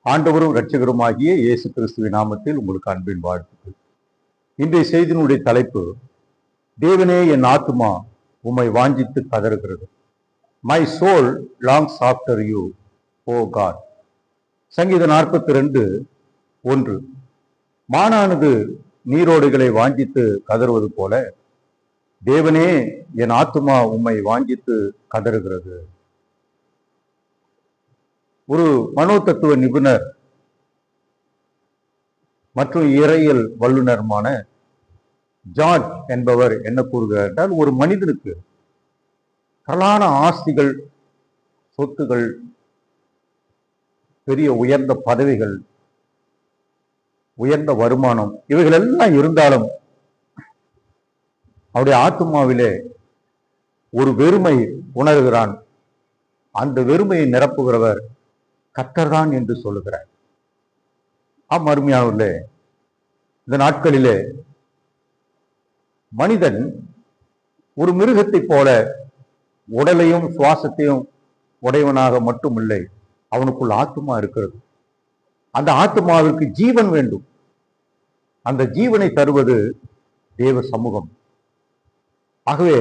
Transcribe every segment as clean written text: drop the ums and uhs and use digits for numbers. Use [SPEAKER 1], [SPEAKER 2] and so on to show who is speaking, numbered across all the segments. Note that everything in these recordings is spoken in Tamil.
[SPEAKER 1] ஆண்டவரும் இரட்சகருமாகிய இயேசு கிறிஸ்துவின் நாமத்தில் உங்களுக்கு அன்பின் வாழ்த்துக்கள். இன்றைய செய்தியினுடைய தலைப்பு, தேவனே என் ஆத்துமா உம்மை வாஞ்சித்து கதறுகிறது. My soul longs after you, oh God. சங்கீதம் 42:1. மானானது நீரோடுகளை வாஞ்சித்து கதறுவது போல, தேவனே என் ஆத்துமா உம்மை வாஞ்சித்து கதறுகிறது. ஒரு மனோதத்துவ நிபுணர் மற்றும் இறையியல் வல்லுநருமான ஜார்ஜ் என்பவர் என்ன கூறுகிறார் என்றால், ஒரு மனிதனுக்கு பலான ஆஸ்திகள், சொத்துகள், பெரிய உயர்ந்த பதவிகள், உயர்ந்த வருமானம், இவைகள் எல்லாம் இருந்தாலும் அவருடைய ஆத்மாவிலே ஒரு வெறுமை உணர்கிறான். அந்த வெறுமையை நிரப்புகிறவர் கர்த்தர்தான் என்று சொல்லுகிறார். அருமையானவர்களே, இந்த நாட்களிலே மனிதன் ஒரு மிருகத்தை போல உடலையும் சுவாசத்தையும் உடையவனாக மட்டுமில்லை, அவனுக்குள் ஆத்மா இருக்கிறது. அந்த ஆத்மாவிற்கு ஜீவன் வேண்டும். அந்த ஜீவனை தருவது தேவ சமூகம். ஆகவே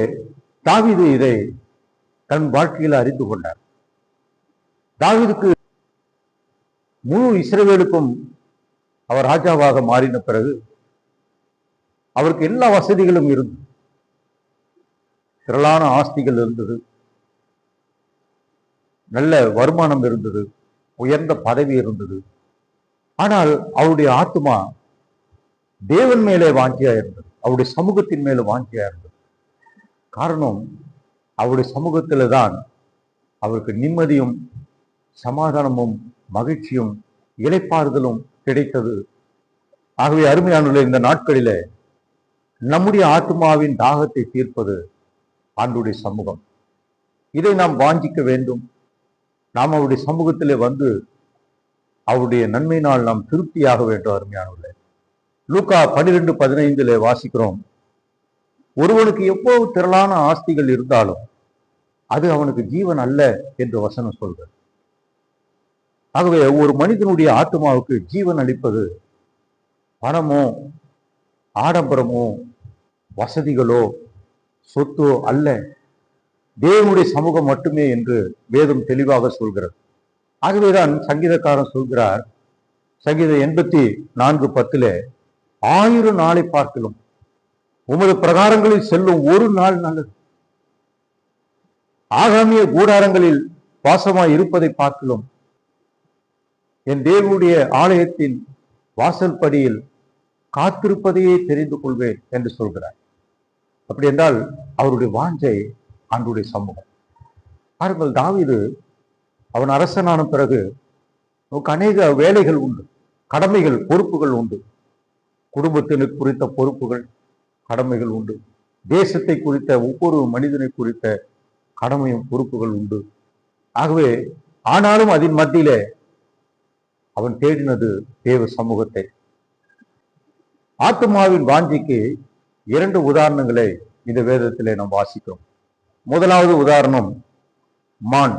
[SPEAKER 1] தாவீது இதை தன் வாழ்க்கையில் அறிந்து கொண்டார். தாவீதுக்கு முழு இஸ்ரவேலுக்கும் அவர் ராஜாவாக மாறின பிறகு அவருக்கு எல்லா வசதிகளும் இருந்தது. திரளான ஆஸ்திகள் இருந்தது, நல்ல வருமானம் இருந்தது, உயர்ந்த பதவி இருந்தது. ஆனால் அவருடைய ஆத்மா தேவன் மேலே வாஞ்சியா இருந்தது, அவருடைய சமூகத்தின் மேல வாஞ்சியா இருந்தது. காரணம், அவருடைய சமூகத்தில தான் அவருக்கு நிம்மதியும் சமாதானமும் மகிழ்ச்சியும் இளைப்பாறுதலும் கிடைத்தது. ஆகவே அருமையானவர்களே, இந்த நாட்களிலே நம்முடைய ஆத்மாவின் தாகத்தை தீர்ப்பது ஆண்டவருடைய சமூகம். இதை நாம் வாஞ்சிக்க வேண்டும். நாம் அவருடைய சமூகத்திலே வந்து அவருடைய நன்மையினால் நாம் திருப்தியாக வேண்டும். அருமையானவர்களே, லூக்கா 12:15 வாசிக்கிறோம், ஒருவனுக்கு எவ்வளவு திரளான ஆஸ்திகள் இருந்தாலும் அது அவனுக்கு ஜீவன் அல்ல என்று வசனம் சொல்கிறது. ஆகவே ஒரு மனிதனுடைய ஆத்மாவுக்கு ஜீவன் அளிப்பது பணமோ, ஆடம்பரமோ, வசதிகளோ, சொத்தோ அல்ல, தேவனுடைய சமூகம் மட்டுமே என்று வேதம் தெளிவாக சொல்கிறது. ஆகவேதான் சங்கீதக்காரன் சொல்கிறார், சங்கீதம் 84:10, 1000 நாளை பார்க்கலாம் உமது பிரகாரங்களில் செல்லும் ஒரு நாள் நல்லது. ஆகாமிய கூடாரங்களில் வாசமாய் இருப்பதை பார்க்கலாம் என் தேவனுடைய ஆலயத்தின் வாசல் படியில் காத்திருப்பதையே தெரிந்து கொள்வேன் என்று சொல்கிறார். அப்படி என்றால் அவருடைய வாஞ்சை ஆண்டவருடைய சமூகம். பாருங்கள், தாவீது அவன் அரசனான பிறகு நமக்கு அநேக வேலைகள் உண்டு, கடமைகள், பொறுப்புகள் உண்டு. குடும்பத்தினர் குறித்த பொறுப்புகள், கடமைகள் உண்டு. தேசத்தை குறித்த ஒவ்வொரு மனிதனை குறித்த கடமையும் பொறுப்புகள் உண்டு. ஆகவே ஆனாலும் அதன் மத்தியிலே அவன் தேடினது தேவ சமூகத்தை. ஆத்மாவின் வாஞ்சிக்கு 2 உதாரணங்களை இந்த வேதத்திலே நாம் வாசிக்கிறோம். முதலாவது உதாரணம் மான்.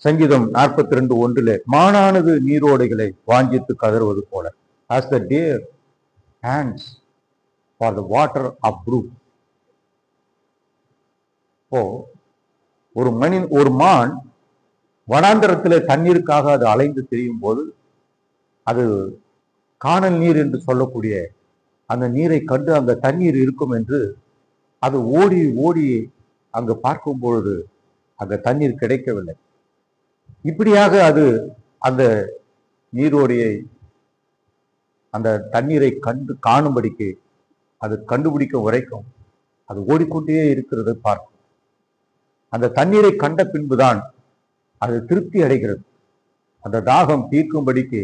[SPEAKER 1] சங்கீதம் 42:1, மானானது நீரோடைகளை வாஞ்சித்து கதறுவது போல, as the deer pants for the water of brooks. ஒரு மான் வனாந்தரத்திலே தண்ணீருக்காக அது அலைந்து திரியும் போது, அது காணல் நீர் என்று சொல்லக்கூடிய அந்த நீரை கண்டு அந்த தண்ணீர் இருக்கும் என்று அது ஓடி ஓடி அங்கு பார்க்கும் பொழுது அந்த தண்ணீர் கிடைக்கவில்லை. இப்படியாக அது அந்த நீரோடையை, அந்த தண்ணீரை காணும்படிக்கு அது கண்டுபிடிக்கும் வரைக்கும் அது ஓடிக்கொண்டே இருக்கிறது பார்க்கும். அந்த தண்ணீரை கண்ட பின்புதான் அது திருப்தி அடைகிறது. அந்த தாகம் தீர்க்கும்படிக்கு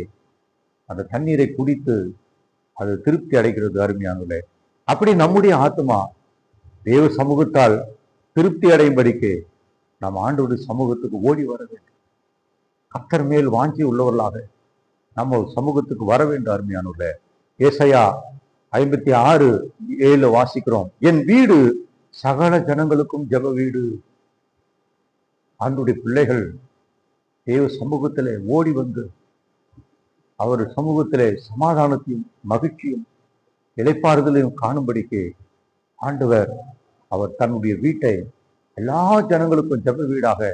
[SPEAKER 1] அந்த தண்ணீரை குடித்து அது திருப்தி அடைகிறது. அருமையானவர்களே, அப்படி நம்முடைய ஆத்மா தேவ சமூகத்தால் திருப்தி அடையும்படிக்கு நாம் ஆண்டவருடைய சமூகத்துக்கு ஓடி வர வேண்டும். கர்த்தர் மேல் வாஞ்சி உள்ளவர்களாக நம்ம சமூகத்துக்கு வர வேண்டும். அருமையானவர்களே, ஏசாயா 56:7 வாசிக்கிறோம், என் வீடு சகல ஜனங்களுக்கும் ஜெப வீடு. ஆண்டவருடைய பிள்ளைகள் தேவ சமூகத்திலே ஓடி வந்து அவர் சமூகத்திலே சமாதானத்தையும் மகிழ்ச்சியும் இளைப்பாறுதலையும் காணும்படிக்கு ஆண்டவர் அவர் தன்னுடைய வீட்டை எல்லா ஜனங்களுக்கும் ஜெப வீடாக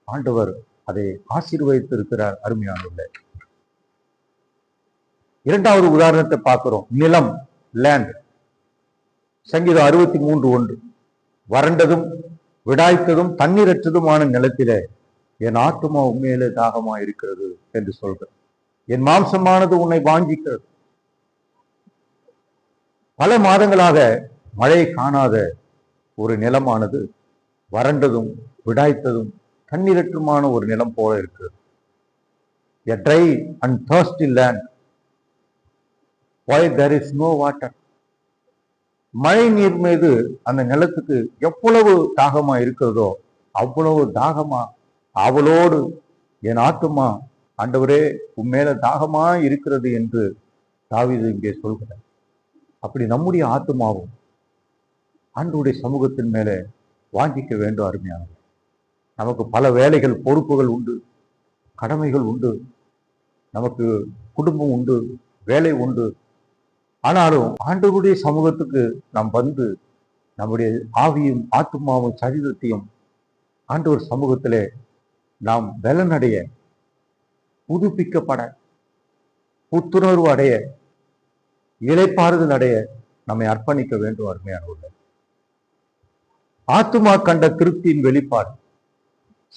[SPEAKER 1] ஆண்டவர் அதை ஆசீர்வதித்திருக்கிறார். அருமையானவர்களே, இரண்டாவது உதாரணத்தை பார்க்கிறோம். நிலம், லேண்ட். சங்கீதம் 63:1, வறண்டதும் விடாய்த்ததும் தண்ணீரற்றதுமான நிலத்திலே என் ஆத்துமா உண்மையிலே தாகமா இருக்கிறது என்று சொல்கிறார். என் மாம்சமானது உன்னை வாஞ்சிக்கிறது. பல மாதங்களாக மழை காணாத ஒரு நிலமானது வறண்டதும் விடாய்த்ததும் தண்ணீரற்றுமான ஒரு நிலம் போல இருக்கிறது. A dry and thirsty land where there is no water. மழை நீர் மீது அந்த நிலத்துக்கு எவ்வளவு தாகமா இருக்கிறதோ அவ்வளவு தாகமா அவளோடு என் ஆத்துமா ஆண்டவரே உண்மையில தாகமா இருக்கிறது என்று தாவீது இங்கே சொல்கிறார். அப்படி நம்முடைய ஆத்துமாவும் ஆண்டவருடைய சமூகத்தின் மேலே வாஞ்சிக்க வேண்டும். அருமையானது, நமக்கு பல வேலைகள், பொறுப்புகள் உண்டு, கடமைகள் உண்டு, நமக்கு குடும்பம் உண்டு, வேலை உண்டு. ஆனாலும் ஆண்டவருடைய சமூகத்துக்கு நாம் வந்து நம்முடைய ஆவியும் ஆத்துமாவும் சரீரத்தையும் ஆண்டவர் சமூகத்திலே நாம் பலனடைய, புதுப்பிக்கப்பட, புத்துணர்வு அடைய, இளைப்பாறுதல் அடைய நம்மை அர்ப்பணிக்க வேண்டும். அருமையானவர்கள், ஆத்துமா கண்ட திருப்தியின் வெளிப்பாடு.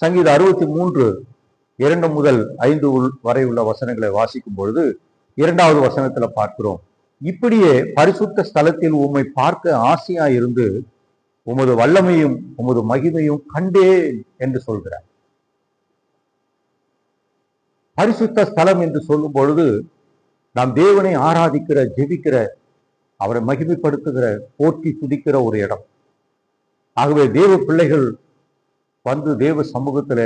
[SPEAKER 1] சங்கீதம் 63:2 முதல் 5 வரை உள்ள வசனங்களை வாசிக்கும் பொழுது 2வது வசனத்துல பார்க்கிறோம். இப்படியே பரிசுத்த ஸ்தலத்தில் உம்மை பார்க்க ஆசையா இருந்து உமது வல்லமையும் உமது மகிமையும் கண்டேன் என்று சொல்கிறார். பரிசுத்த ஸ்தலம் என்று சொல்லும் பொழுது நாம் தேவனை ஆராதிக்கிற, ஜெபிக்கிற, அவரை மகிமைப்படுத்துகிற, போற்றி துதிக்கிற ஒரு இடம். ஆகவே தேவ பிள்ளைகள் வந்து தேவ சமூகத்துல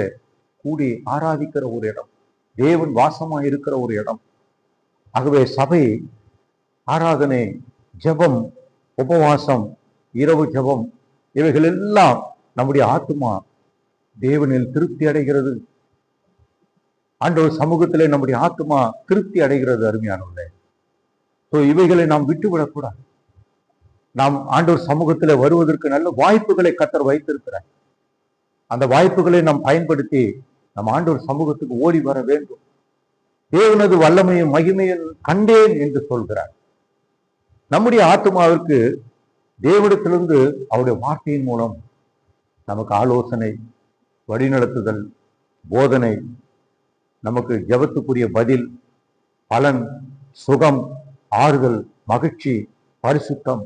[SPEAKER 1] கூடி ஆராதிக்கிற ஒரு இடம், தேவன் வாசமா இருக்கிற ஒரு இடம். ஆகவே சபை, ஆராதனை, ஜெபம், உபவாசம், இரவு ஜெபம், இவைகள் எல்லாம் நம்முடைய ஆத்துமா தேவனில் திருப்தி அடைகிறது. ஆண்டவர் சமூகத்திலே நம்முடைய ஆத்துமா திருப்தி அடைகிறது. அருமையானவர்களே, இவைகளை நாம் விட்டுவிடக்கூடாது. நாம் ஆண்டவர் சமூகத்திலே வருவதற்கு நல்ல வாய்ப்புகளை கர்த்தர் வைத்திருக்கிறார். அந்த வாய்ப்புகளை நாம் பயன்படுத்தி நம் ஆண்டவர் சமூகத்துக்கு ஓடி வர வேண்டும். தேவனது வல்லமையும் மகிமையும் கண்டேன் என்று சொல்கிறார். நம்முடைய ஆத்துமாவிற்கு தேவனிடத்திலிருந்து அவருடைய வார்த்தையின் மூலம் நமக்கு ஆலோசனை, வழிநடத்துதல், போதனை, நமக்கு ஜெபத்துக்குரிய பதில், பலன், சுகம், ஆறுதல், மகிழ்ச்சி, பரிசுத்தம்,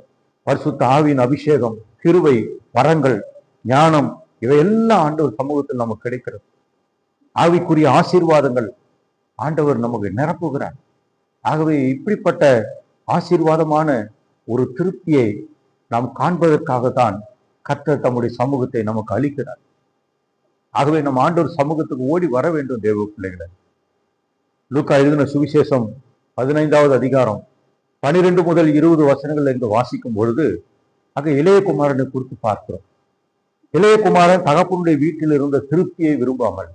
[SPEAKER 1] பரிசுத்த ஆவியின் அபிஷேகம், கிருபை, வரங்கள், ஞானம், இவையெல்லாம் ஆண்டவர் சமூகத்தில் நமக்கு கிடைக்கிறது. ஆவிக்குரிய ஆசீர்வாதங்கள் ஆண்டவர் நமக்கு நிரப்புகிறார். ஆகவே இப்படிப்பட்ட ஆசீர்வாதமான ஒரு திருப்தியை நாம் காண்பதற்காகத்தான் கர்த்தர் தம்முடைய சமூகத்தை நமக்கு அளிக்கிறார். ஆகவே நம் ஆண்டவர் சமூகத்துக்கு ஓடி வர வேண்டும். தேவ பிள்ளைகளை, லூக்கா எழுதின சுவிசேஷம் 15வது அதிகாரம் 12 முதல் 20 வசனங்கள் என்று வாசிக்கும் பொழுது அங்க இளையகுமாரனை குறித்து பார்க்கிறோம். இளையகுமாரன் தகப்பனுடைய வீட்டில் இருந்த திருப்தியை விரும்பாமல்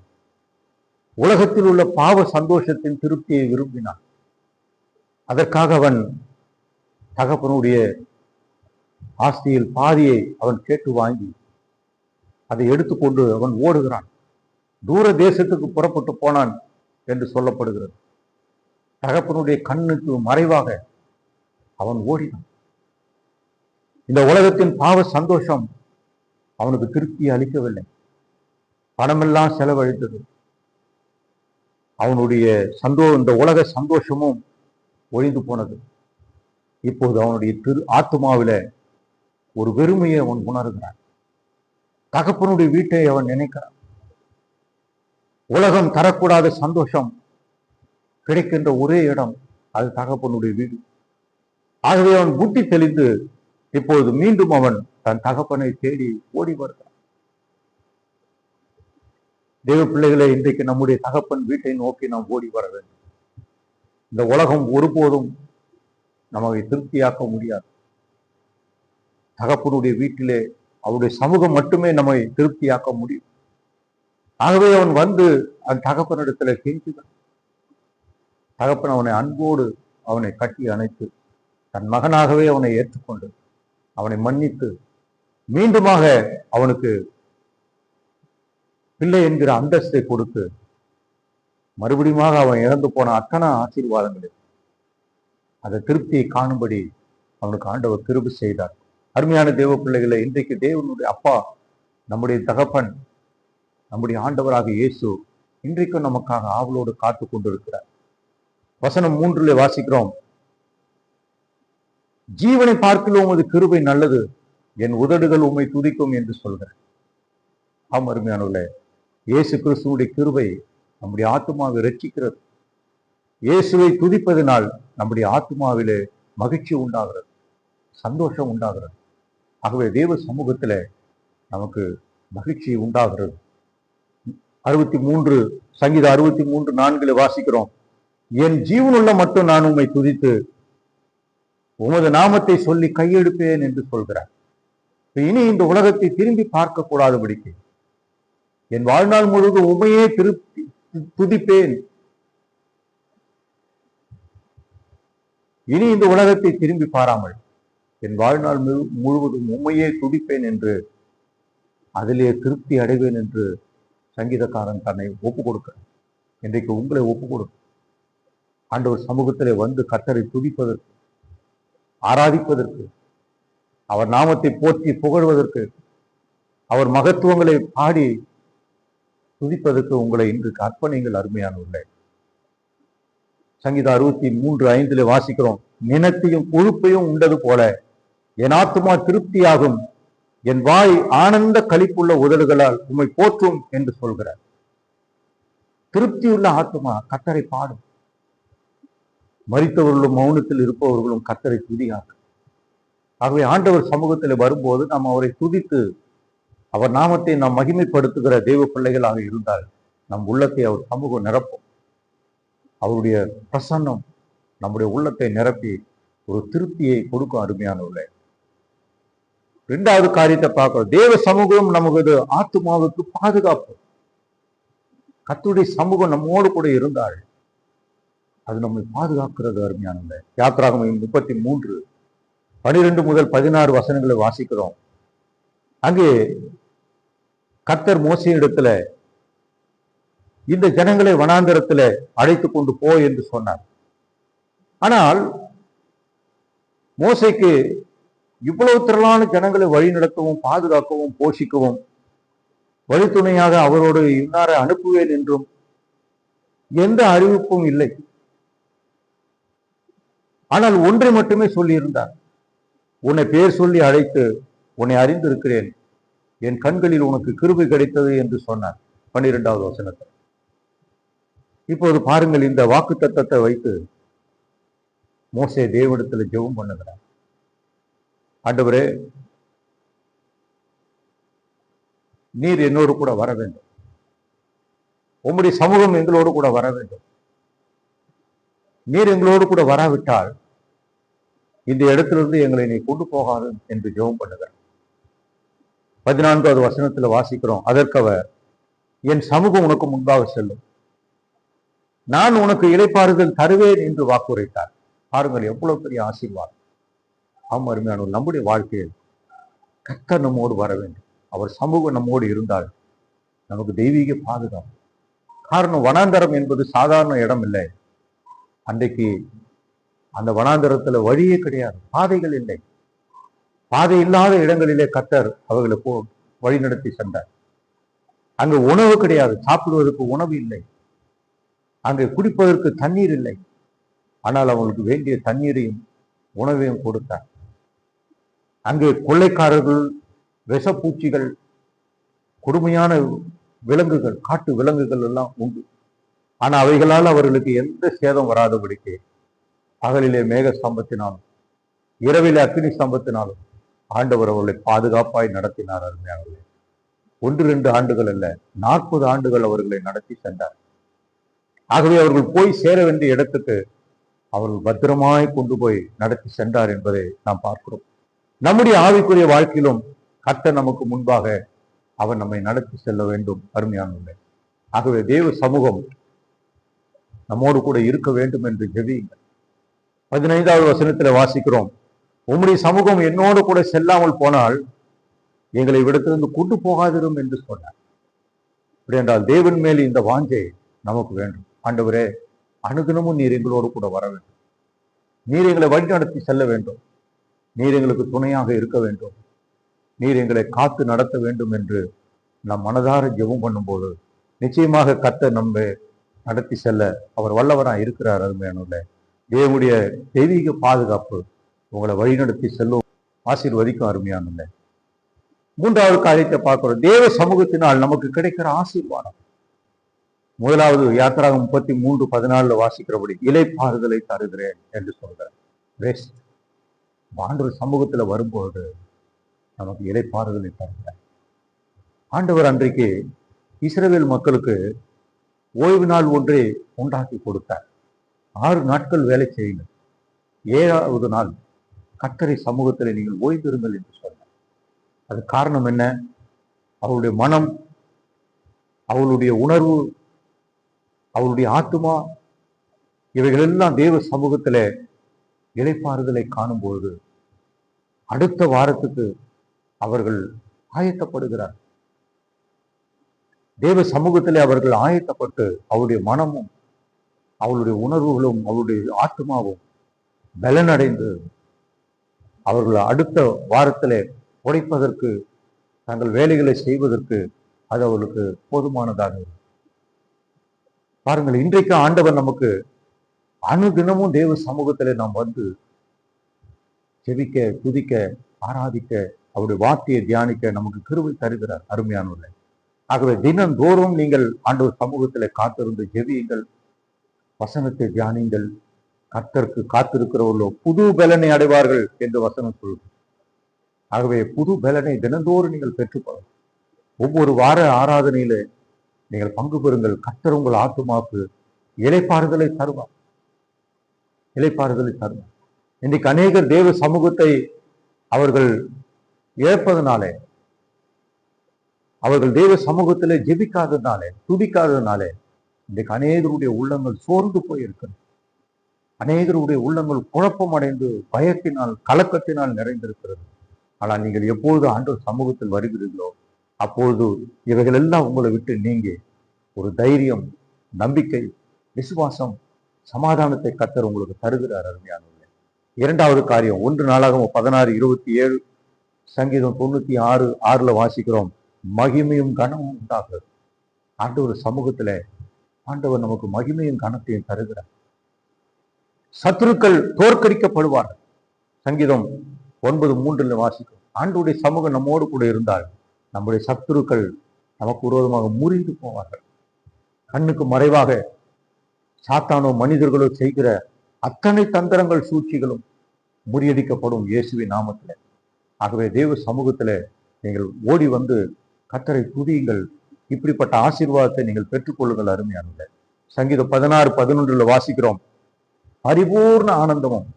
[SPEAKER 1] உலகத்தில் உள்ள பாவ சந்தோஷத்தின் திருப்தியை விரும்பினான். அதற்காக அவன் தகப்பனுடைய ஆஸ்தியில் பாதியை அவன் கேட்டு வாங்கி அதை எடுத்துக்கொண்டு அவன் ஓடுகிறான். தூர தேசத்துக்கு புறப்பட்டு போனான் என்று சொல்லப்படுகிறது. தகப்பனுடைய கண்ணுக்கு மறைவாக அவன் ஓடினான். இந்த உலகத்தின் பாவ சந்தோஷம் அவனுக்கு திருப்தியை அளிக்கவில்லை. பணமெல்லாம் செலவழித்தது. அவனுடைய இந்த உலக சந்தோஷமும் ஒழிந்து போனது. இப்போது அவனுடைய ஆத்துமாவில ஒரு வெறுமையை அவன் உணர்கிறான். தகப்பனுடைய வீட்டை அவன் நினைக்கிறான். உலகம் தரக்கூடாத சந்தோஷம் கிடைக்கின்ற ஒரே இடம் அது தகப்பனுடைய வீடு. ஆகவே அவன் புத்தி தெளிந்து இப்போது மீண்டும் அவன் தன் தகப்பனை தேடி ஓடி வருகிறான். தேவ பிள்ளைகளை, இன்றைக்கு நம்முடைய தகப்பன் வீட்டை நோக்கி நாம் ஓடி வர வேண்டும். இந்த உலகம் ஒருபோதும் நம்மை திருப்தியாக்க முடியாது. தகப்பனுடைய வீட்டிலே அவருடைய சமூகம் மட்டுமே நம்மை திருப்தியாக்க முடியும். ஆகவே அவன் வந்து அந்த தகப்பனிடத்துல கெஞ்சுகிறான். தகப்பன் அவனை அன்போடு அவனை கட்டி அணைத்து தன் மகனாகவே அவனை ஏற்றுக்கொண்டு அவனை மன்னித்து மீண்டுமாக அவனுக்கு பிள்ளை என்கிற அந்தஸ்தை கொடுத்து மறுபடியும் அவன் இழந்து போன அத்தனை ஆசீர்வாதங்களில் அந்த திருப்தியை காணும்படி அவனுக்கு ஆண்டவர் கிருபை செய்தார். அருமையான தேவ பிள்ளைகளை, இன்றைக்கு தேவனுடைய அப்பா, நம்முடைய தகப்பன், நம்முடைய ஆண்டவராக இயேசு இன்றைக்கும் நமக்காக ஆவலோடு காத்து கொண்டிருக்கிறார். வசனம் 3 வாசிக்கிறோம், ஜீவனை பார்க்கிலும் உமது கிருபை நல்லது, என் உதடுகள் உம்மை துதிக்கும் என்று சொல்கிறார். ஆம் அருமையானவர்களே, இயேசு கிறிஸ்துவுடைய கிருபை நம்முடைய ஆத்மாவை ரட்சிக்கிறது. இயேசுவை துதிப்பதனால் நம்முடைய ஆத்மாவிலே மகிழ்ச்சி உண்டாகிறது, சந்தோஷம் உண்டாகிறது. ஆகவே தேவ சமூகத்துல நமக்கு மகிழ்ச்சி உண்டாகிறது. 63 சங்கீதம் 63:4 வாசிக்கிறோம், என் ஜீவனுள்ள மட்டும் நான் உம்மை துதித்து உமது நாமத்தை சொல்லி கையெடுப்பேன் என்று சொல்கிறார். இனி இந்த உலகத்தை திரும்பி பார்க்க கூடாதபடிக்கு என் வாழ்நாள் முழுவதும் உமையே துதிப்பேன். இனி இந்த உலகத்தை திரும்பி பாராமல் என் வாழ்நாள் முழுவதும் உண்மையே துடிப்பேன் என்று, அதிலே திருப்தி அடைவேன் என்று சங்கீதக்காரன் தன்னை ஒப்பு கொடுக்க, இன்றைக்கு உங்களை ஒப்பு கொடுக்க, ஆண்டவர் சமூகத்திலே வந்து கர்த்தரை துதிப்பதற்கு, ஆராதிப்பதற்கு, அவர் நாமத்தை போற்றி புகழ்வதற்கு, அவர் மகத்துவங்களை பாடி துதிப்பதற்கு உங்களை இன்றைக்கு அர்ப்பணிங்கள். அருமையானவர்களே, சங்கீதம் 63:5 வாசிக்கிறோம், நினத்தையும் கொழுப்பையும் உண்டது போல என் ஆத்துமா திருப்தியாகும், என் வாய் ஆனந்த களிப்புள்ள உதடுகளால் உம்மை போற்றும் என்று சொல்கிறார். திருப்தியுள்ள ஆத்துமா கர்த்தரை பாடும். மரித்தவர்களும் மௌனத்தில் இருப்பவர்களும் கர்த்தரை துதியாகும். ஆகவே ஆண்டவர் சமூகத்தில் வரும்போது நாம் அவரை துதித்து அவர் நாமத்தை நாம் மகிமைப்படுத்துகிற தெய்வ பிள்ளைகளாக இருந்தால் நம் உள்ளத்தை அவர் சமூகம் நிரப்பும். அவருடைய பிரசன்னம் நம்முடைய உள்ளத்தை நிரப்பி ஒரு திருப்தியை கொடுக்கும். அருமையானவர்களே, 2வது காரியத்தை பார்க்கிறோம், தேவ சமூகம் நமது ஆத்துமாவுக்கு பாதுகாப்பு. கர்த்தருடைய சமூகம் நம்மோடு கூட இருந்தால் அது நம்மை பாதுகாக்கிறது. அருமையானவர்களே, யாத்திராகமம் 33:12 முதல் 16 வசனங்களை வாசிக்கிறோம். அங்கே கர்த்தர் மோசேயிடத்துல இந்த ஜனங்களை வனாந்தரத்துல அழைத்து கொண்டு போ என்று சொன்னார். ஆனால் மோசேக்கு இவ்வளவு திரளான ஜனங்களை வழிநடத்தவும் பாதுகாக்கவும் போஷிக்கவும் வழித்துணையாக அவரோடு இன்னாரை அனுப்புவேன் என்றும் எந்த அறிவிப்பும் இல்லை. ஆனால் ஒன்றை மட்டுமே சொல்லியிருந்தார், உன்னை பேர் சொல்லி அழைத்து உன்னை அறிந்திருக்கிறேன், என் கண்களில் உனக்கு கிருபை கிடைத்தது என்று சொன்னார். 12வது வசனத்தை இப்போது பாருங்கள். இந்த வாக்கு தத்தத்தை வைத்து மோசே தேவனிடத்துல ஜெபம் பண்ணுகிறார். ஆண்டவரே, நீர் என்னோடு கூட வர வேண்டும், உம்முடைய சமூகம் எங்களோடு கூட வர வேண்டும். நீர் எங்களோடு கூட வராவிட்டால் இந்த இடத்திலிருந்து எங்களை நீ கொண்டு போகாது என்று ஜெபம் பண்ணுகிறார். 14வது வசனத்துல வாசிக்கிறோம், அதற்கவர் என் சமூகம் உனக்கு முன்பாக செல்லும், நான் உனக்கு இளைப்பாறுதல் தருவேன் என்று வாக்குரைத்தார். பாருங்கள், எவ்வளவு பெரிய ஆசீர்வாதம். ஆம் அருமையானவர், நம்முடைய வாழ்க்கையில் கர்த்தர் நம்மோடு வர வேண்டும். அவர் சமூகம் நம்மோடு இருந்தால் நமக்கு தெய்வீக பாதுகாப்பு. காரணம், வனாந்தரம் என்பது சாதாரண இடம் இல்லை. அன்றைக்கு அந்த வனாந்தரத்துல வழியே கிடையாது, பாதைகள் இல்லை. பாதை இல்லாத இடங்களிலே கர்த்தர் அவர்களை வழி நடத்தி சென்றார். அங்கு உணவு கிடையாது, சாப்பிடுவதற்கு உணவு இல்லை, அங்கே குடிப்பதற்கு தண்ணீர் இல்லை. ஆனால் அவங்களுக்கு வேண்டிய தண்ணீரையும் உணவையும் கொடுத்தார். அங்கே கொள்ளைக்காரர்கள், விஷப்பூச்சிகள், கொடுமையான விலங்குகள், காட்டு விலங்குகள் எல்லாம் உண்டு. ஆனா அவைகளால் அவர்களுக்கு எந்த சேதம் வராதபடிக்கு பகலிலே மேக ஸ்தம்பத்தினாலும் இரவிலே அக்னி ஸ்தம்பத்தினாலும் ஆண்டவர் அவர்களை பாதுகாப்பாய் நடத்தினார். அருமையானவர்களே, 1-2 ஆண்டுகள் அல்ல, 40 ஆண்டுகள் அவர்களை நடத்தி சென்றார். ஆகவே அவர்கள் போய் சேர வேண்டிய இடத்துக்கு அவர்கள் பத்திரமாய் கொண்டு போய் நடத்தி சென்றார் என்பதை நாம் பார்க்கிறோம். நம்முடைய ஆவிக்குரிய வாழ்க்கையிலும் கர்த்தர் நமக்கு முன்பாக அவர் நம்மை நடத்தி செல்ல வேண்டும். அருமையானவர்களே, ஆகவே தேவ சமூகம் நம்மோடு கூட இருக்க வேண்டும் என்று ஜெபியுங்கள். 15வது வசனத்துல வாசிக்கிறோம், உம்முடைய சமூகம் என்னோடு கூட செல்லாமல் போனால் எங்களை விடத்திலிருந்து கொண்டு போகாதிரும் என்று சொன்னார். அப்படி என்றால் தேவன் மேல் இந்த வாஞ்சை நமக்கு வேண்டும். ஆண்டவரே, அனுதினமும் நீர் எங்களோடு கூட வர வேண்டும். நீர் எங்களை வழிநடத்தி செல்ல வேண்டும். நீர் எங்களுக்கு துணையாக இருக்க வேண்டும். நீர் எங்களை காத்து நடத்த வேண்டும் என்று நம் மனதார ஜெபம் பண்ணும்போது நிச்சயமாக கர்த்தர் நம்ம நடத்தி செல்ல அவர் வல்லவராக இருக்கிறார். அருமையானவர்களே, தேவனுடைய தெய்வீக பாதுகாப்பு உங்களை வழிநடத்தி செல்லும், ஆசீர்வதிக்கும். அருமையானவர்களே, 3வது காரியத்தை பார்க்கிறோம், தேவ சமூகத்தினால் நமக்கு கிடைக்கிற ஆசீர்வாதம். முதலாவது யாத்திராகம் 33:14 வாசிக்கிறபடி இலைப்பாறுதலை தருகிறேன் என்று சொல்கிறேன். ரெஸ்ட். ஆண்டவர் சமூகத்துல வரும்போது நமக்கு இலைப்பாறுதலை தருகிறார். ஆண்டவர் அன்றைக்கு இஸ்ரவேல் மக்களுக்கு ஓய்வு நாள் ஒன்றை உண்டாக்கி கொடுத்தார். 6 நாட்கள் வேலை செய்யுங்கள், 7வது நாள் கர்த்தரை சமூகத்தில் நீங்கள் ஓய்ந்திருங்கள் என்று சொன்னார். அது காரணம் என்ன? அவருடைய மனம், அவளுடைய உணர்வு, அவருடைய ஆத்துமா, இவைகள் எல்லாம் தேவ சமூகத்திலே இளைப்பாறுதலை காணும்போது அடுத்த வாரத்துக்கு அவர்கள் ஆயத்தப்படுகிறார். தேவ சமூகத்திலே அவர்கள் ஆயத்தப்பட்டு அவருடைய மனமும் அவளுடைய உணர்வுகளும் அவருடைய ஆத்மாவும் பலனடைந்து அவர்கள் அடுத்த வாரத்திலே உழைப்பதற்கு, தங்கள் வேலைகளை செய்வதற்கு அது அவர்களுக்கு போதுமானதாக இருக்கும். பாருங்கள், இன்றைக்கு ஆண்டவர் நமக்கு அனுதினமும் தேவ சமூகத்திலே நாம் வந்து செபிக்க, துதிக்க, ஆராதிக்க, அவருடைய வார்த்தையை தியானிக்க நமக்கு கிருபை தருகிறார். அருமையானவர்களே, ஆகவே தினந்தோறும் நீங்கள் ஆண்டவர் சமூகத்திலே காத்திருந்து ஜெபியுங்கள், வசனத்தை தியானிங்கள். கர்த்தருக்கு காத்திருக்கிறவர்களோ புது பலனை அடைவார்கள் என்று வசனம் சொல்லுது. ஆகவே புது பலனை தினந்தோறும் நீங்கள் பெற்றுக்கொள்ளலாம். ஒவ்வொரு வார ஆராதனையில நீங்கள் பங்கு பெறுங்கள். கர்த்தர் உங்கள் ஆத்துமாவுக்கு இளைப்பாறுதலை தருவார். இளைப்பாறுதலை தருவார். இன்றைக்கு அநேகர் தேவ சமூகத்தை அவர்கள் இழப்பதனாலே, அவர்கள் தேவ சமூகத்திலே ஜெபிக்காததுனாலே, துதிக்காததுனாலே இன்றைக்கு அநேகருடைய உள்ளங்கள் சோர்ந்து போயிருக்கிறது. அநேகருடைய உள்ளங்கள் குழப்பம் அடைந்து பயத்தினால், கலக்கத்தினால் நிறைந்திருக்கிறது. ஆனால் நீங்கள் எப்பொழுது ஆண்டவர் சமூகத்தில் வருகிறீர்களோ அப்பொழுது இவைகள் எல்லாம் உங்களை விட்டு நீங்கி ஒரு தைரியம், நம்பிக்கை, விசுவாசம், சமாதானத்தை கர்த்தர் உங்களுக்கு தருகிறார். அருமையானவர்களே, 2வது காரியம் 1 நாளாகமம் 16:27, சங்கீதம் 96:6 வாசிக்கிறோம், மகிமையும் கனமும் உண்டாகிறது. ஆண்டவர் சமூகத்துல ஆண்டவர் நமக்கு மகிமையும் கனத்தையும் தருகிறார். சத்துருக்கள் தோற்கடிக்கப்படுவார்கள். சங்கீதம் 9:3 வாசிக்கிறோம், ஆண்டவருடைய சமூகம் நம்மோடு கூட இருந்தால் நம்முடைய சத்துருக்கள் நமக்கு விரோதமாக முறிந்து போவார்கள். கண்ணுக்கு மறைவாக சாத்தானோ மனிதர்களோ செய்கிற அத்தனை தந்திரங்கள், சூழ்ச்சிகளும் முறியடிக்கப்படும் இயேசுவின் நாமத்திலே. ஆகவே தேவ சமூகத்திலே நீங்கள் ஓடி வந்து கர்த்தரை துதியுங்கள். இப்படிப்பட்ட ஆசீர்வாதத்தை நீங்கள் பெற்றுக்கொள்ளுங்கள். அருமையானவர்களே, சங்கீதம் 16:11 வாசிக்கிறோம், பரிபூர்ண ஆனந்தமும்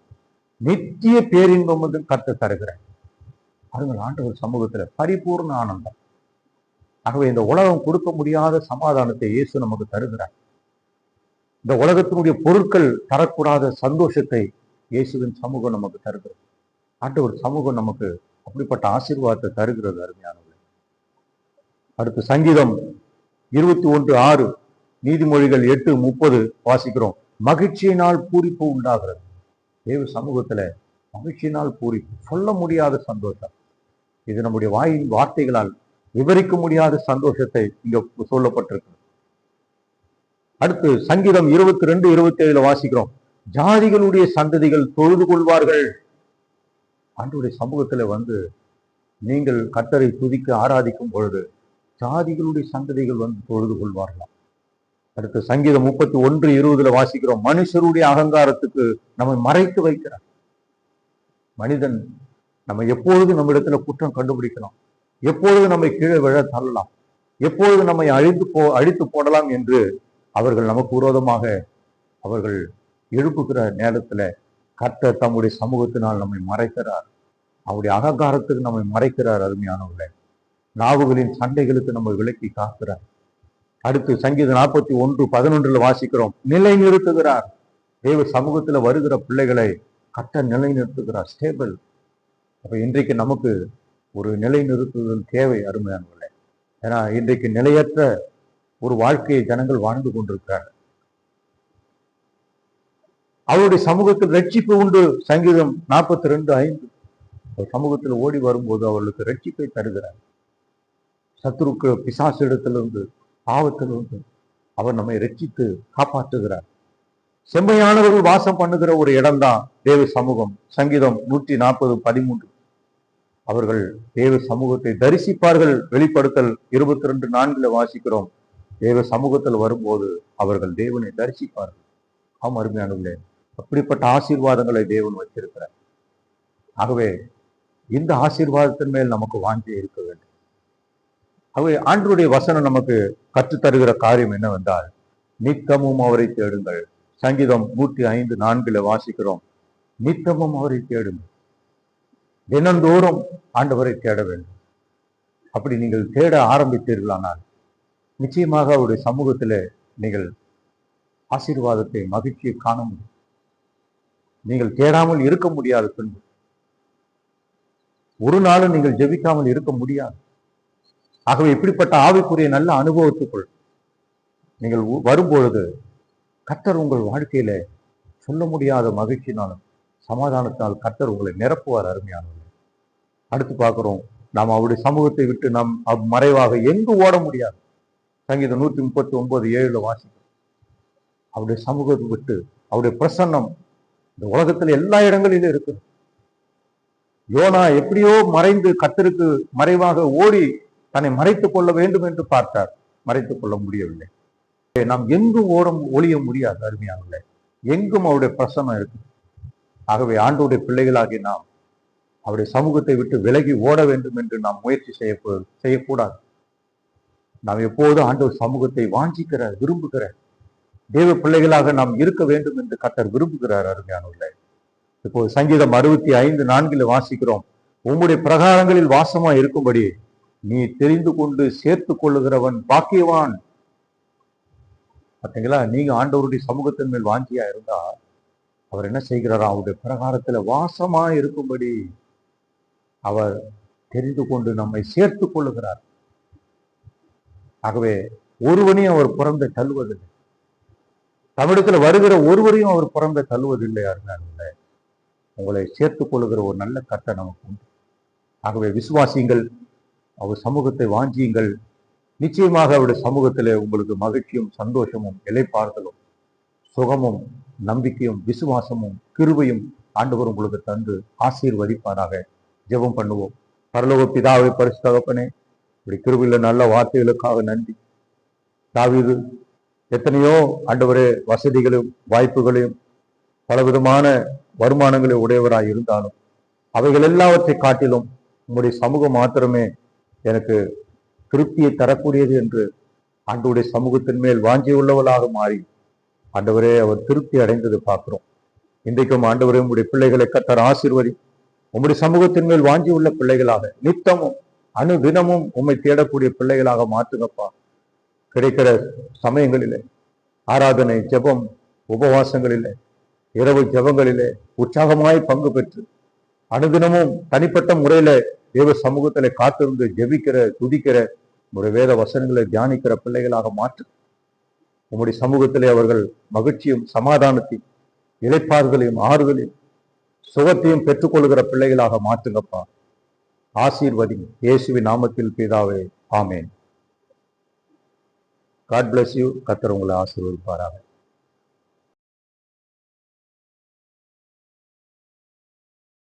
[SPEAKER 1] நித்திய பேரின்பமும் கர்த்தர் தருகிறார். பாருங்கள், ஆண்டவர் சமூகத்துல பரிபூர்ண ஆனந்தம். ஆகவே இந்த உலகம் கொடுக்க முடியாத சமாதானத்தை இயேசு நமக்கு தருகிறார். இந்த உலகத்தினுடைய பொருட்கள் தரக்கூடாத சந்தோஷத்தை இயேசுவின் சமூகம் நமக்கு தருகிறது. ஆண்டவர் சமூகம் நமக்கு அப்படிப்பட்ட ஆசீர்வாதத்தை தருகிறது. அருமையானவர்களே, அடுத்து சங்கீதம் 21:6, நீதிமொழிகள் 8:30 வாசிக்கிறோம், மகிழ்ச்சியினால் பூரிப்பு உண்டாகிறது. தேவ சமூகத்துல மகிழ்ச்சியினால் பூரிப்பு, சொல்ல முடியாத சந்தோஷம். இது நம்முடைய வாயின் வார்த்தைகளால் விவரிக்க முடியாத சந்தோஷத்தை இங்க சொல்லப்பட்டிருக்கு. அடுத்து சங்கீதம் 22:27 வாசிக்கிறோம், ஜாதிகளுடைய சந்ததிகள் தொழுது கொள்வார்கள். ஆண்டவருடைய சமூகத்துல வந்து நீங்கள் கர்த்தரை துதிக்க ஆராதிக்கும் பொழுது ஜாதிகளுடைய சந்ததிகள் வந்து தொழுது கொள்வார்களாம். அடுத்து சங்கீதம் 31:20 வாசிக்கிறோம், மனுஷருடைய அகங்காரத்துக்கு நம்மை மறைத்து வைக்கிறார். மனிதன் நம்ம எப்பொழுது நம்ம இடத்துல குற்றம் கண்டுபிடிக்கலாம், எப்பொழுது நம்மை கீழே விழ தள்ளலாம், எப்பொழுது நம்மை அழித்து போடலாம் என்று அவர்கள் நமக்கு விரோதமாக அவர்கள் எழுப்புகிற நேரத்துல கர்த்தர் தம்முடைய சமூகத்தினால் நம்மை மறைக்கிறார். அவருடைய அகங்காரத்துக்கு நம்மை மறைக்கிறார். அருமையானவர்களே, நாவுகளின் சண்டைகளுக்கு நம்ம விலக்கி காக்கிறார். அடுத்து சங்கீதம் 41:11 வாசிக்கிறோம், நிலை நிறுத்துகிறார். தேவ சமூகத்துல வருகிற பிள்ளைகளை கர்த்தர் நிலை நிறுத்துகிறார். ஸ்டேபிள். அப்ப இன்றைக்கு நமக்கு ஒரு நிலை நிறுத்துதல் தேவை, அருமையானவர்களே. ஏன்னா இன்றைக்கு நிலையற்ற ஒரு வாழ்க்கையை ஜனங்கள் வாழ்ந்து கொண்டிருக்கிறார். அவருடைய சமூகத்தில் ரட்சிப்பு உண்டு. சங்கீதம் 42:5. சமூகத்தில் ஓடி வரும்போது அவர்களுக்கு ரட்சிப்பை தருகிறார். சத்துருக்கு பிசாசிடத்திலிருந்து, பாவத்திலிருந்து அவர் நம்மை ரட்சித்து காப்பாற்றுகிறார். செம்மையானவர்கள் வாசம் பண்ணுகிற ஒரு இடம்தான் தேவ சமூகம். சங்கீதம் 140:13. அவர்கள் தேவ சமூகத்தை தரிசிப்பார்கள். வெளிப்படுத்தல் 22:4 வாசிக்கிறோம், தேவ சமூகத்தில் வரும்போது அவர்கள் தேவனை தரிசிப்பார்கள். ஆம் அருமையானவர்களே, அப்படிப்பட்ட ஆசீர்வாதங்களை தேவன் வச்சிருக்கிறார். ஆகவே இந்த ஆசீர்வாதத்தின் மேல் நமக்கு வாஞ்சை இருக்க வேண்டும். ஆகவே ஆண்டவருடைய வசனம் நமக்கு கற்றுத்தருகிற காரியம் என்னவென்றால், நித்தமும் அவரை தேடுங்கள். சங்கீதம் 105:4 வாசிக்கிறோம், நித்தமும் அவரை தேடுங்கள். தினந்தோறும் ஆண்டவரை தேட வேண்டும். அப்படி நீங்கள் தேட ஆரம்பித்தீர்களானால் நிச்சயமாக அவருடைய சமூகத்தில் நீங்கள் ஆசீர்வாதத்தை, மகிழ்ச்சியை காண முடியும். நீங்கள் தேடாமல் இருக்க முடியாது. பின்பு ஒரு நாளும் நீங்கள் ஜெபிக்காமல் இருக்க முடியாது. ஆகவே இப்படிப்பட்ட ஆவிக்குரிய நல்ல அனுபவத்துக்குள் நீங்கள் வரும்பொழுது கர்த்தர் உங்கள் வாழ்க்கையில சொல்ல முடியாத மகிழ்ச்சினாலும் சமாதானத்தினால் கர்த்தர் உங்களை நிரப்புவார். அருமையானவர்கள், அடுத்து பார்க்கிறோம், நாம் அவருடைய சமூகத்தை விட்டு நாம் மறைவாக எங்கு ஓட முடியாது. சங்கீதம் 139:7 வாசிக்கிறோம். அவருடைய சமூகத்தை விட்டு, அவருடைய பிரசன்னம் இந்த உலகத்துல எல்லா இடங்களிலும் இருக்கு. யோனா எப்படியோ மறைந்து கர்த்தருக்கு மறைவாக ஓடி தன்னை மறைத்துக் கொள்ள வேண்டும் என்று பார்த்தார். மறைத்துக் கொள்ள முடியவில்லை. நாம் எங்கும் ஒளிய முடியாது. அருமையானவர்களே, எங்கும் அவருடைய பிரசன்னம் இருக்கு. ஆகவே ஆண்டவருடைய பிள்ளைகளாகி நாம் அவருடைய சமூகத்தை விட்டு விலகி ஓட வேண்டும் என்று நாம் முயற்சி செய்யக்கூடாது. நாம் எப்போதும் ஆண்டவர் சமூகத்தை வாஞ்சிக்கிற, விரும்புகிற தேவ பிள்ளைகளாக நாம் இருக்க வேண்டும் என்று கர்த்தர் விரும்புகிறார். அருமையானவர்களே, இப்போது சங்கீதம் 65:4 வாசிக்கிறோம், உம்முடைய பிரகாரங்களில் வாசமா இருக்கும்படி நீ தெரிந்து கொண்டு சேர்த்து கொள்ளுகிறவன் பாக்கியவான். பார்த்தீங்களா, நீங்க ஆண்டவருடைய சமூகத்தின் மேல் வாஞ்சியா இருந்தா அவர் என்ன செய்கிறாரா, அவருடைய பிரகாரத்துல வாசமா இருக்கும்படி அவர் தெரிந்து கொண்டு நம்மை சேர்த்து கொள்ளுகிறார். ஆகவே ஒருவனையும் அவர் புறம்பே தள்ளுவதில்லை. தமிழத்துல வருகிற ஒருவரையும் அவர் புறம்பே தள்ளுவதில்லை. அருமையானவர்களே, உங்களை சேர்த்துக் கொள்ளுகிற ஒரு நல்ல கர்த்தர் நமக்கு உண்டு. ஆகவே விசுவாசியுங்கள், அவர் சமூகத்தை வாஞ்சியுங்கள். நிச்சயமாக அவருடைய சமூகத்திலே உங்களுக்கு மகிழ்ச்சியும் சந்தோஷமும் இளைப்பாறுதலும் சுகமும் நம்பிக்கையும் விசுவாசமும் கிருபையும் ஆண்டவர் உங்களுக்கு தந்து ஆசீர்வதிப்பாராக. ஜெபம் பண்ணுவோம். பரலோக பிதாவை, பரிசுத்த தகப்பனே, இப்படி கிருபையில நல்ல வார்த்தைகளுக்காக நன்றி. தாவீது எத்தனையோ ஆண்டவரே வசதிகளையும் வாய்ப்புகளையும் பலவிதமான வருமானங்களை உடையவராய் இருந்தாலும் அவைகள் எல்லாவற்றை காட்டிலும் உங்களுடைய சமூகம் மாத்திரமே எனக்கு திருப்தியை தரக்கூடியது என்று ஆண்டவருடைய சமூகத்தின் மேல் வாஞ்சி உள்ளவளாக மாறி ஆண்டவரே அவர் திருப்தி அடைந்தது பார்க்கிறோம். இன்றைக்கும் ஆண்டவரே உங்களுடைய பிள்ளைகளை கர்த்தர் ஆசீர்வதி. உங்களுடைய சமூகத்தின் மேல் வாஞ்சி உள்ள பிள்ளைகளாக நித்தமும் அனுதினமும் உம்மை தேடக்கூடிய பிள்ளைகளாக மாற்றுங்கப்பா. கிடைக்கிற சமயங்களிலே ஆராதனை, ஜெபம், உபவாசங்களிலே, இரவு ஜெபங்களிலே உற்சாகமாய் பங்கு பெற்று அனுதினமும் தனிப்பட்ட முறையில தேவ சமூகத்திலே காத்திருந்து ஜெபிக்கிற, துதிக்கிற, ஒரு வேத வசனங்களை தியானிக்கிற பிள்ளைகளாக மாற்று. உங்களுடைய சமூகத்திலே அவர்கள் மகிழ்ச்சியும் சமாதானத்தையும் இளைப்பாறுதலையும் ஆறுதலையும் சுகத்தையும் பெற்றுக்கொள்கிற பிள்ளைகளாக மாற்றுங்கப்பா. ஆசீர்வதி. இயேசுவின் நாமத்தில் பிதாவே, ஆமேன். God bless you. கர்த்தர் உங்களை ஆசீர்வதிப்பாராக.